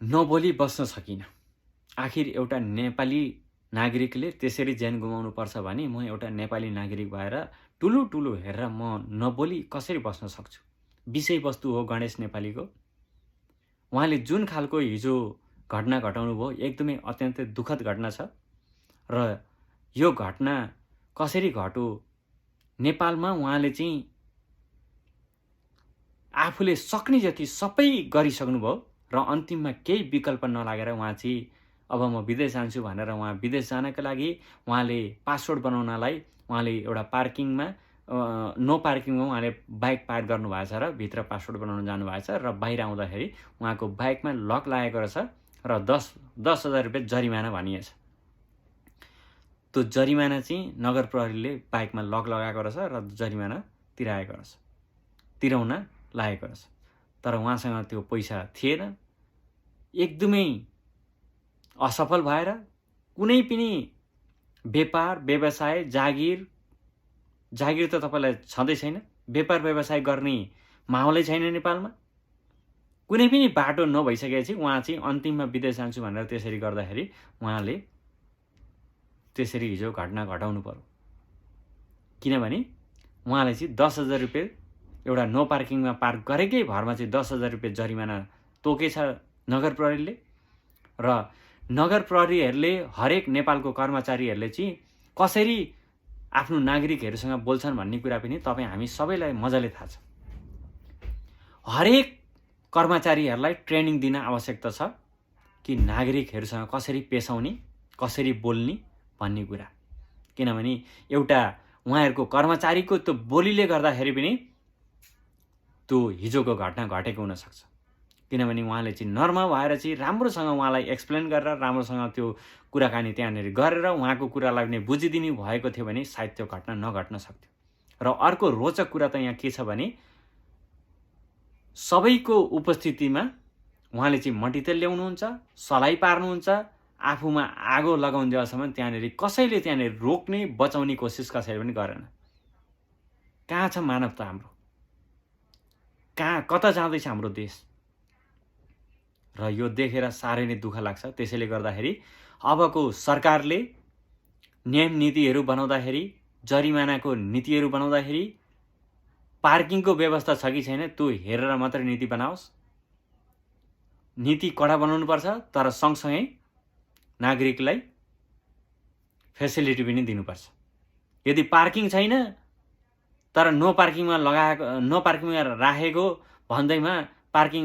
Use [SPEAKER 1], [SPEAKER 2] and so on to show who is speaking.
[SPEAKER 1] नबोली बस्न सकिनँ। आखिर एउटा नेपाली नागरिकले त्यसरी ज्यान गुमाउनु पर्छ भने म एउटा नेपाली नागरिक भएर ठुलो हेरेर म नबोली कसरी बस्न सक्छु? विषयवस्तु हो गणेश नेपालीको। उहाँले जुन खालको हिजो घटना घटाउनु भयो एकदमै अत्यन्तै दुःखद घटना छ र यो घटना कसरी घट्यो नेपालमा उहाँले चाहिँ आफूले सक्ने जति सबै गरिसक्नुभयो र अन्तिममा केही विकल्प नलागेर उहाँ चाहिँ अब म विदेश जान्छु भनेर उहाँ विदेश जानका लागि उहाँले पासपोर्ट बनाउनलाई उहाँले एउटा पार्किङमा नो पार्किङमा उहाँले बाइक पार्क गर्नुभएछ र भित्र पासपोर्ट बनाउन जानुभएछ र बाहिर आउँदाखेरि उहाँको बाइकमा लक लागेको रहेछ र 10,000 रुपियाँ जरिमाना भनिएछ। त्यो जरिमाना चाहिँ नगर प्रहरीले बाइकमा लक लगाएको रहेछ र जरिमाना तिराउन लागेको रहेछ। तर उहाँसँग त्यो पैसा थिएन। एकदमै असफल भएर कुनै पनि व्यापार व्यवसाय जागिर त तपाईलाई छँदै छैन। व्यापार व्यवसाय गर्ने माहौलै छैन नेपालमा। कुनै पनि बाटो नभइसकेपछि उहाँ चाहिँ अन्तिममा विदेश जान्छु भनेर त्यसरी गर्दाखेरि उहाँले त्यसरी हिजो घटना घटाउनु पर्यो। किनभने उहाँले चाहिँ 10,000 रुपियाँ एउटा नो पार्किङमा पार्क गरेकै भरमा चाहिँ 10,000 रुपियाँ जरिमाना तोकेछ नगर प्रहरीले र नगर प्रहरीहरूले हरेक नेपालको कर्मचारीहरूले चाहिँ कसरी आफ्नो नागरिकहरूसँग बोल्छन् भन्ने कुरा पनि तपाईँ हामी सबैलाई मजाले थाहा छ। हरेक कर्मचारीहरूलाई ट्रेनिङ दिन आवश्यकता छ कि नागरिकहरूसँग कसरी पेश आउने कसरी बोल्ने भन्ने कुरा। किनभने एउटा उहाँहरूको कर्मचारीको त्यो बोलीले गर्दाखेरि पनि त्यो हिजोको घटना घटेको हुनसक्छ। किनभने उहाँले चाहिँ नर्म भएर चाहिँ राम्रोसँग उहाँलाई एक्सप्लेन गरेर राम्रोसँग त्यो कुराकानी त्यहाँनिर गरेर उहाँको कुरालाई पनि बुझिदिनु भएको थियो भने सायद त्यो घटना नघट्न सक्थ्यो। र अर्को रोचक कुरा त यहाँ के छ भने सबैको उपस्थितिमा उहाँले चाहिँ मट्टितेल ल्याउनुहुन्छ, सलाई पार्नुहुन्छ, आफूमा आगो लगाउन्जेलसम्म त्यहाँनिर कसैले त्यहाँनिर रोक्ने बचाउने कोसिस कसैले पनि गरेन। कहाँ छ मानवता हाम्रो? कता जाँदैछ हाम्रो देश? र यो देखेर साह्रै नै दुःख लाग्छ। त्यसैले गर्दाखेरि अबको सरकारले नियम नीतिहरू बनाउँदाखेरि जरिमानाको नीतिहरू बनाउँदाखेरि पार्किङको व्यवस्था छ कि छैन त्यो हेरेर मात्र नीति बनाओस्। नीति कडा बनाउनुपर्छ तर सँगसँगै नागरिकलाई फेसिलिटी पनि दिनुपर्छ। यदि पार्किङ छैन तर नो पार्किङमा राखेको भन्दैमा पार्किङ